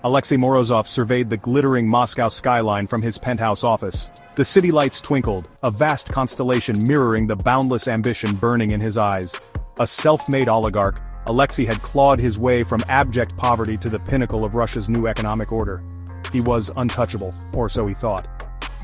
Alexei Morozov surveyed the glittering Moscow skyline from his penthouse office. The city lights twinkled, a vast constellation mirroring the boundless ambition burning in his eyes. A self-made oligarch, Alexei had clawed his way from abject poverty to the pinnacle of Russia's new economic order. He was untouchable, or so he thought.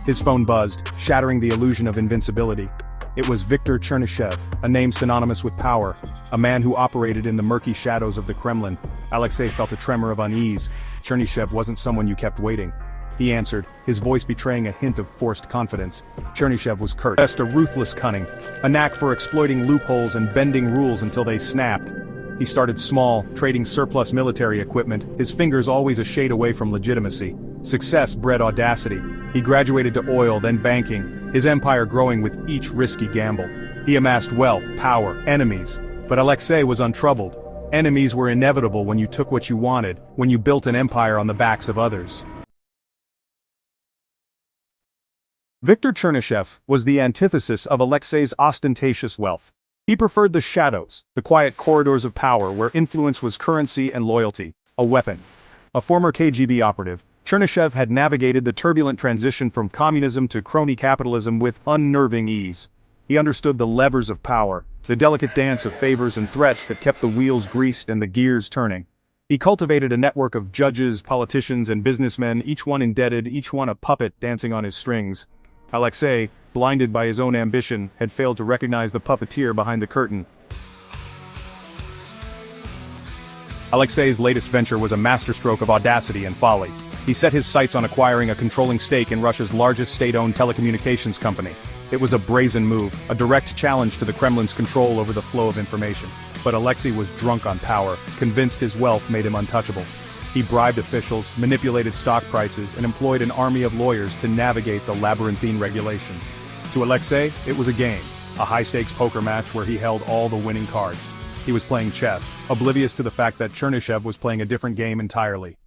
His phone buzzed, shattering the illusion of invincibility. It was Viktor Chernishev, a name synonymous with power, a man who operated in the murky shadows of the Kremlin. Alexei felt a tremor of unease. Chernishev wasn't someone you kept waiting. He answered, his voice betraying a hint of forced confidence. Chernishev was curt, possessed a ruthless cunning, a knack for exploiting loopholes and bending rules until they snapped. He started small, trading surplus military equipment, his fingers always a shade away from legitimacy. Success bred audacity. He graduated to oil, then banking, his empire growing with each risky gamble. He amassed wealth, power, enemies. But Alexei was untroubled. Enemies were inevitable when you took what you wanted, when you built an empire on the backs of others. Viktor Chernishev was the antithesis of Alexei's ostentatious wealth. He preferred the shadows, the quiet corridors of power where influence was currency and loyalty, a weapon. A former KGB operative, Chernishev had navigated the turbulent transition from communism to crony capitalism with unnerving ease. He understood the levers of power, the delicate dance of favors and threats that kept the wheels greased and the gears turning. He cultivated a network of judges, politicians, and businessmen, each one indebted, each one a puppet dancing on his strings. Alexei, blinded by his own ambition, had failed to recognize the puppeteer behind the curtain. Alexei's latest venture was a masterstroke of audacity and folly. He set his sights on acquiring a controlling stake in Russia's largest state-owned telecommunications company. It was a brazen move, a direct challenge to the Kremlin's control over the flow of information. But Alexei was drunk on power, convinced his wealth made him untouchable. He bribed officials, manipulated stock prices, and employed an army of lawyers to navigate the labyrinthine regulations. To Alexei, it was a game, a high-stakes poker match where he held all the winning cards. He was playing chess, oblivious to the fact that Chernishev was playing a different game entirely.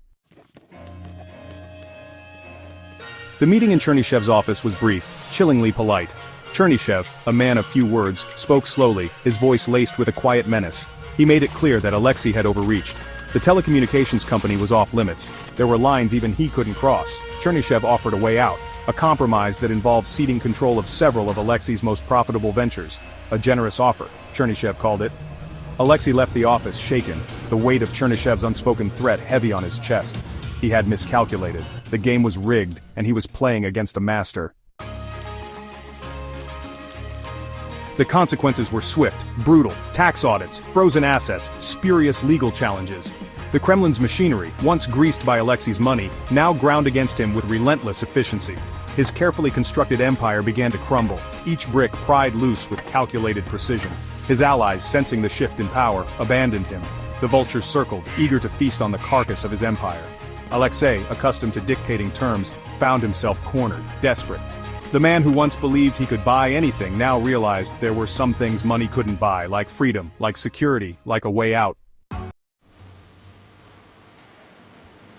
The meeting in Chernishev's office was brief, chillingly polite. Chernishev, a man of few words, spoke slowly, his voice laced with a quiet menace. He made it clear that Alexei had overreached. The telecommunications company was off limits. There were lines even he couldn't cross. Chernishev offered a way out, a compromise that involved ceding control of several of Alexei's most profitable ventures. A generous offer, Chernishev called it. Alexei left the office shaken, the weight of Chernishev's unspoken threat heavy on his chest. He had miscalculated. The game was rigged, and he was playing against a master. The consequences were swift, brutal, tax audits, frozen assets, spurious legal challenges. The Kremlin's machinery, once greased by Alexei's money, now ground against him with relentless efficiency. His carefully constructed empire began to crumble, each brick pried loose with calculated precision. His allies, sensing the shift in power, abandoned him. The vultures circled, eager to feast on the carcass of his empire. Alexei, accustomed to dictating terms, found himself cornered, desperate. The man who once believed he could buy anything now realized there were some things money couldn't buy, like freedom, like security, like a way out.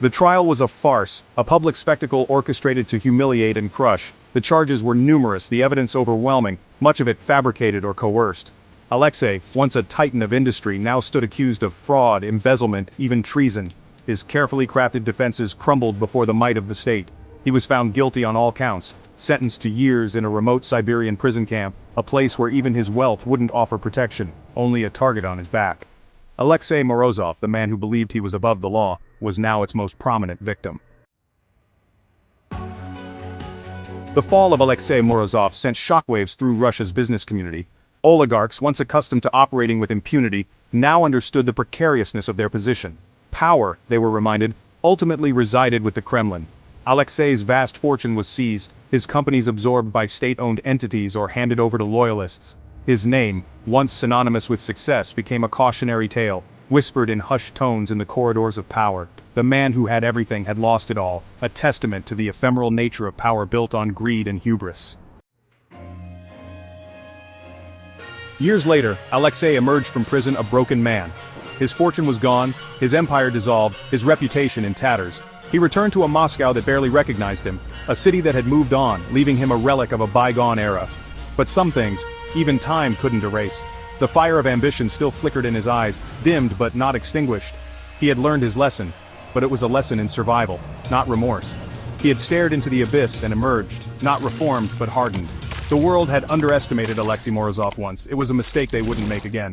The trial was a farce, a public spectacle orchestrated to humiliate and crush. The charges were numerous, the evidence overwhelming, much of it fabricated or coerced. Alexei, once a titan of industry, now stood accused of fraud, embezzlement, even treason. His carefully crafted defenses crumbled before the might of the state. He was found guilty on all counts, sentenced to years in a remote Siberian prison camp, a place where even his wealth wouldn't offer protection, only a target on his back. Alexei Morozov, the man who believed he was above the law, was now its most prominent victim. The fall of Alexei Morozov sent shockwaves through Russia's business community. Oligarchs, once accustomed to operating with impunity, now understood the precariousness of their position. Power, they were reminded, ultimately resided with the Kremlin. Alexei's vast fortune was seized, his companies absorbed by state-owned entities or handed over to loyalists. His name, once synonymous with success, became a cautionary tale, whispered in hushed tones in the corridors of power. The man who had everything had lost it all, a testament to the ephemeral nature of power built on greed and hubris. Years later, Alexei emerged from prison a broken man. His fortune was gone, his empire dissolved, his reputation in tatters. He returned to a Moscow that barely recognized him, a city that had moved on, leaving him a relic of a bygone era. But some things, even time couldn't erase. The fire of ambition still flickered in his eyes, dimmed but not extinguished. He had learned his lesson. but it was a lesson in survival, not remorse. He had stared into the abyss and emerged, not reformed but hardened. The world had underestimated Alexei Morozov once. It was a mistake they wouldn't make again.